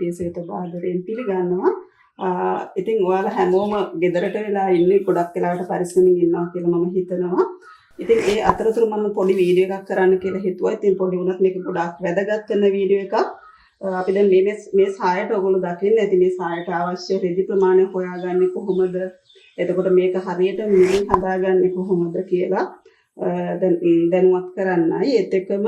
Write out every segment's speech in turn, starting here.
පියසයට ආදරයෙන් පිළිගන්නවා. ඉතින් ඔයාලා හැමෝම ගෙදරට වෙලා ඉන්නේ ගොඩක් වෙලාවට පරිස්සමින් ඉන්නවා කියලා මම හිතනවා. ඉතින් ඒ අතරතුර මම පොඩි වීඩියෝ එකක් කරන්න කියලා හිතුවා. ඉතින් පොඩි වුණත් මේක ගොඩක් වැදගත් වෙන වීඩියෝ එකක්. අපි දැන් මේ සායට ඔයගොල්ලෝ දකින්න ඇති මේ සායට අවශ්‍ය රෙදි ප්‍රමාණය හොයාගන්නේ කොහොමද? එතකොට මේක හරියට මිලින් හදාගන්නේ කොහොමද කියලා දැනුවත් කරන්නයි. ඒත් එක්කම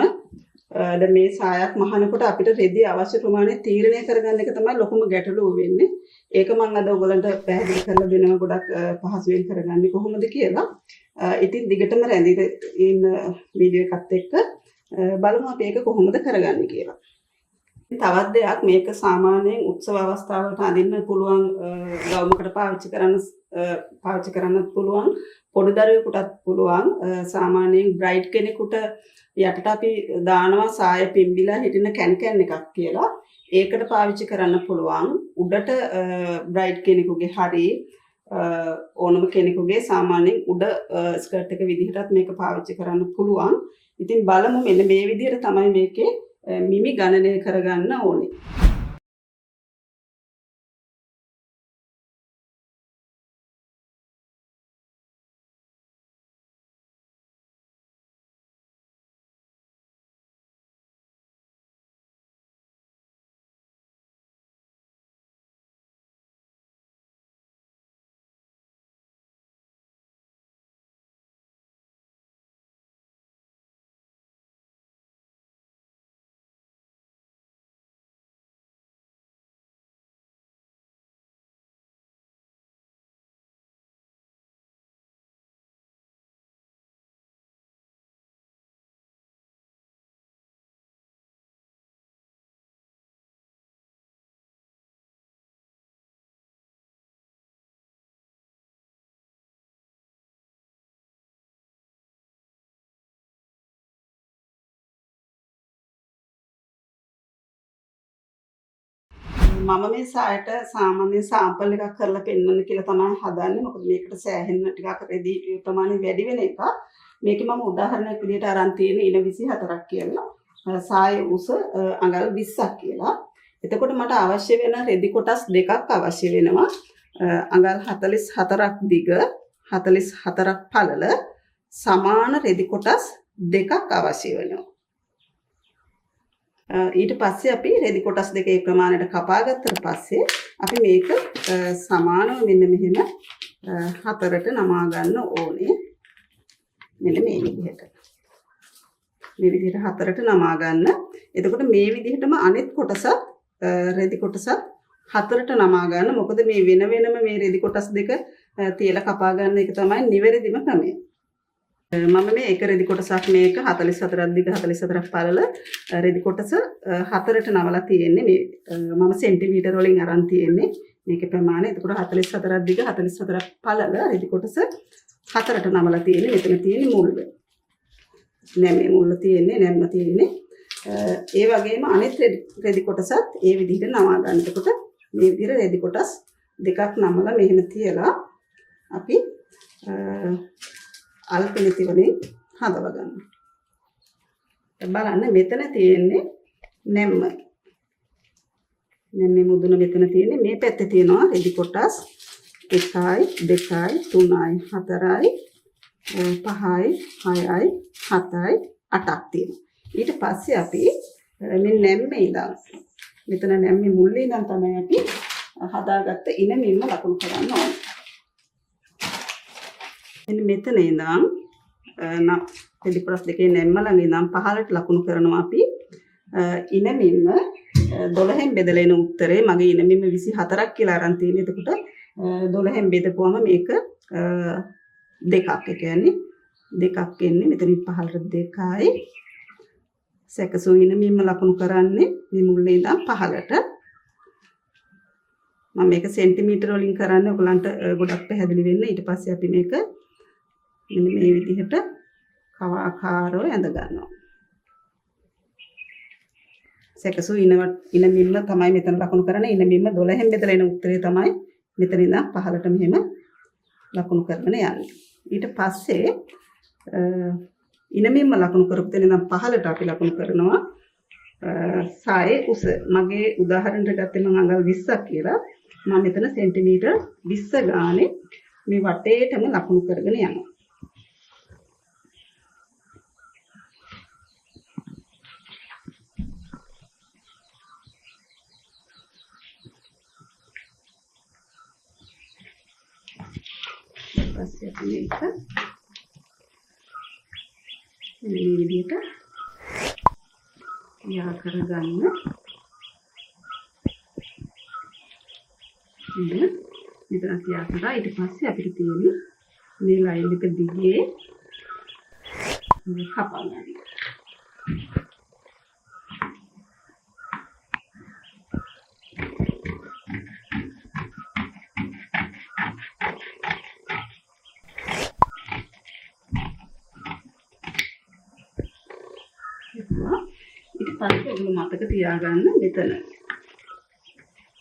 දැන් මේ සායක් මහනකොට අපිට රෙදි අවශ්‍ය ප්‍රමාණය තීරණය කරගන්න එක තමයි ලොකුම ගැටලුව වෙන්නේ. ඒක මම අද ඔයගලන්ට පැහැදිලි කරලා දෙනවා ගොඩක් පහසුවෙන් කරගන්නේ කොහොමද කියලා. ඉතින් දිගටම රැඳී ඉන්න වීඩියෝ එකත් එක්ක බලමු අපි ඒක කොහොමද කරගන්නේ කියලා. තවත් දෙයක් මේක සාමාන්‍යයෙන් උත්සව අවස්ථාවලට අඳින්න පුළුවන් ගවුමකට පාවිච්චි කරන්නත් පුළුවන් පොඩි දරුවෙකුටත් පුළුවන් සාමාන්‍යයෙන් බ්‍රයිඩ් කෙනෙකුට යටට අපි දානවා සාය පිම්බිලා හිටින කැන් එකක් කියලා ඒකට පාවිච්චි කරන්න පුළුවන් උඩට බ්‍රයිඩ් කෙනෙකුගේ හරි ඕනම කෙනෙකුගේ සාමාන්‍යයෙන් උඩ ස්කර්ට් එක විදිහටත් මේක පාවිච්චි කරන්න පුළුවන්. ඉතින් බලමු මෙන්න මේ විදිහට තමයි මේකේ මිමි ගණනය කරගන්න ඕනේ. මම මේ සායට සාමාන්‍ය සාම්පල් එකක් කරලා පෙන්වන්න කියලා තමයි හදන්නේ. මොකද මේකට සෑහෙන ටිකක් රෙදි ප්‍රමාණය වැඩි වෙන එක. මේකේ මම උදාහරණයක් විදිහට අරන් තියෙන ඉන 24ක් කියලා. සායේ උස අඟල් 20ක් කියලා. එතකොට මට අවශ්‍ය වෙන රෙදි කොටස් දෙකක් අවශ්‍ය වෙනවා. අඟල් 44ක් දිග 44ක් පළල සමාන රෙදි කොටස් දෙකක් අවශ්‍ය වෙනවා. ඊට පස්සේ අපි රෙදි කොටස් දෙකේ ප්‍රමාණයට කපා ගත්තට පස්සේ අපි මේක සමානව මෙන්න මෙහෙම හතරට නමා ගන්න ඕනේ. මෙන්න මේ විදිහට. මේ විදිහට හතරට නමා ගන්න. එතකොට මේ විදිහටම අනෙත් කොටසත් රෙදි කොටසත් හතරට නමා ගන්න. මොකද මේ වෙනම මේ රෙදි කොටස් දෙක තියලා කපා ගන්න එක තමයි නිවැරදිම ක්‍රමය. මම මේ එක රෙදි කොටසක් මේක 44ක් දිග 44ක් පළල රෙදි කොටස හතරට නවලා තියෙන්නේ. මේ මම සෙන්ටිමීටර වලින් අරන් තියෙන්නේ මේකේ ප්‍රමාණය. එතකොට 44ක් දිග 44ක් පළල රෙදි කොටස හතරට නවලා තියෙන්නේ. මෙතන තියෙන්නේ මුල්ල. නැම්මේ මුල්ල තියෙන්නේ නැම්ම තියෙන්නේ. ඒ වගේම අනෙත් රෙදි කොටසත් ඒ විදිහට නවා ගන්න. එතකොට මේ විදිහට රෙදි කොටස් දෙකක් නමලා මෙහෙම තියලා අපි අල්පෙලිති වලින් හදව ගන්න. බලන්න මෙතන තියෙන්නේ නැම්ම. නැම්මේ මුදුන මෙතන තියෙන්නේ. මේ පැත්තේ තියෙනවා රෙදි කොටස් 1යි 2යි 3යි 4යි 5යි 6යි 7යි 8ක් තියෙනවා. ඊට පස්සේ අපි මේ නැම්මේ ඉඳන් මෙතන නැම්මේ මුල්ලේ ඉඳන් තමයි අපි හදාගත්ත ඉන මිම්ම ලකුණු කරන්න ඕනේ. මෙතන ඉඳන් රෙදි කොටස් දෙකේ නැම්ම ළඟ ඉඳන් පහළට ලකුණු කරනවා අපි. ඉන මිම්ම 12න් බෙදලා එන උත්තරේ මගේ ඉන මිම්ම 24ක් කියලා අරන් තියෙන්නේ. එතකොට 12න් බෙදපුවම මේක දෙකක්. ඒ කියන්නේ දෙකක් එන්නේ. මෙතනින් පහළට 2යි. සැකසු ඉන මිම්ම ලකුණු කරන්නේ මේ මුල්ලේ ඉඳන් පහළට. මම මේක සෙන්ටිමීටර වලින් කරන්නේ ඔයගලන්ට ගොඩක් පැහැදිලි වෙන්න. ඊට පස්සේ අපි මේක මෙන්න මේ විදිහට කවාකාරව ඇඳ ගන්නවා. සැකසු ඉන මිම්ම තමයි මෙතන ලකුණු කරන්නේ. ඉන මිම්ම 12න් බෙදලා එන උත්තරේ තමයි මෙතන ඉඳන් පහළට මෙහෙම ලකුණු කරගෙන යන්නේ. ඊට පස්සේ ඉන මිම්ම ලකුණු කරපු තැන ඉඳන් පහළට අපි ලකුණු කරනවා සායේ උස මගේ උදාහරණයක් ගත්තේ මම අඟල් 20ක් කියලා මම මෙතන සෙන්ටිමීටර් 20 ගානේ මේ වටේටම ලකුණු කරගෙන යනවා. ඊපස්සේ අපි මේක මේ විදිහට යා කරගන්න. මෙතන තියා කරා ඊට පස්සේ අපිට තියෙන්නේ මේ ලයින් එක දිගේ කපා ගන්න. ඊට පස්සේ ඔයගොල්ලෝ මතක තියාගන්න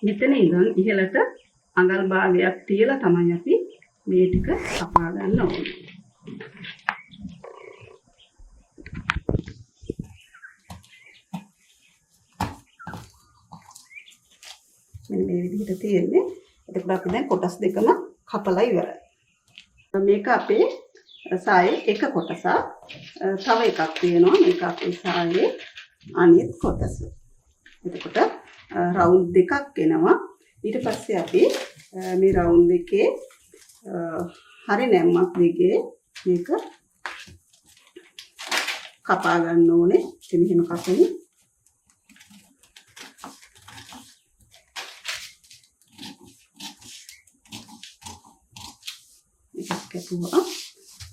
මෙතන ඉඳන් ඉහළට අඟල් භාගයක් තියලා තමයි අපි මේ ටික කපා ගන්න ඕනේ. මෙන්න මේ විදිහට තියෙන්නේ. එතකොට අපි දැන් කොටස් දෙකම කපලා ඉවරයි. මේක අපේ සායේ එක කොටසක්. තව එකක් තියෙනවා. මේක අපේ සායේ අනිත් කොටස. එතකොට රවුන්ඩ් දෙකක් එනවා. ඊට පස්සේ අපි මේ රවුන්ඩ් එකේ හරි නැම්මක් දිගේ මේක කපා ගන්න ඕනේ. ඉතින් මෙහෙම කපමු. මේක කැපුවා.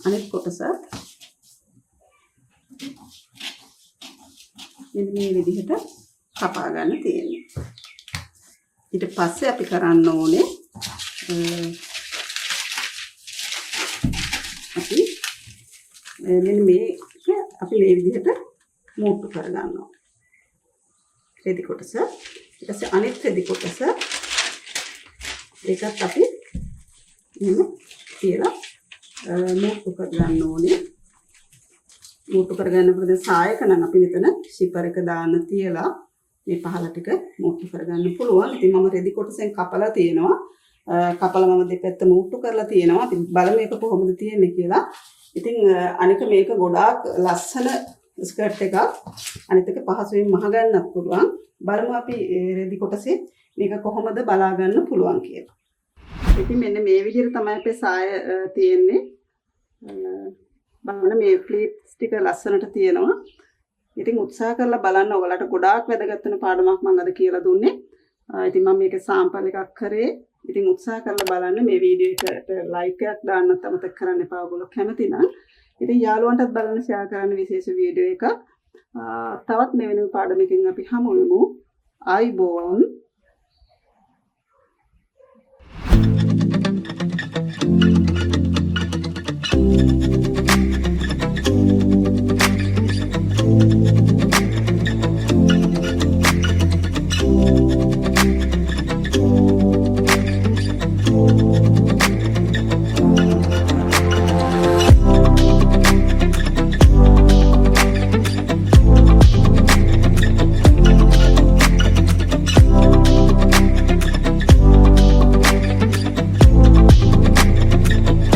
අනිත් කොටස මෙන්න මේ විදිහට කපා ගන්න තියෙනවා. ඊට පස්සේ අපි කරන්න ඕනේ අපි මෙන්න මේක අපි මේ විදිහට මූට්ටු කරගන්නවා. රෙදි කොටස. ඊට පස්සේ අනිත් රෙදි කොටස ඒකත් අපි මෙන්න කියලා මූට්ටු කරගන්න ඕනේ. මූට්ටු කරගන්නකොට දැන් සායක නම් අපි මෙතන ෂිපර් එක දාන්න තියලා මේ පහළ ටික මූට්ටු කරගන්න පුළුවන්. ඉතින් මම රෙදි කොටසෙන් කපලා තියෙනවා. කපලා මම දෙපැත්ත මූට්ටු කරලා තියෙනවා. ඉතින් බලමු මේක කොහොමද තියෙන්නේ කියලා. ඉතින් අනික මේක ගොඩාක් ලස්සන ස්කර්ට් එකක්. අනිත් එක පහසුවෙන් මහ ගන්නත් පුළුවන්. බලමු අපි රෙදි කොටසේ මේක කොහොමද බලා ගන්න පුළුවන් කියලා. ඉතින් මෙන්න මේ විදිහට තමයි අපේ සාය තියෙන්නේ. බලන්න මේ ප්ලීට්ස් ටික ලස්සනට තියෙනවා. ඉතින් උත්සාහ කරලා බලන්න. ඔයාලට ගොඩාක් වැදගත් වෙන පාඩමක් මම අද කියලා දුන්නේ. ඉතින් මම මේකේ සාම්පල් එකක් කරේ. ඉතින් උත්සාහ කරලා බලන්න. මේ වීඩියෝ එකට ලයික් එකක් දාන්නත් අමතක කරන්න එපා ඔයගොල්ලෝ කැමති නම්. ඉතින් යාළුවන්ටත් බලන්න ෂෙයා කරන්න විශේෂ වීඩියෝ එකක්. තවත් මෙවැනි පාඩමකින් අපි හමු වෙමු. ආයිබෝවන්.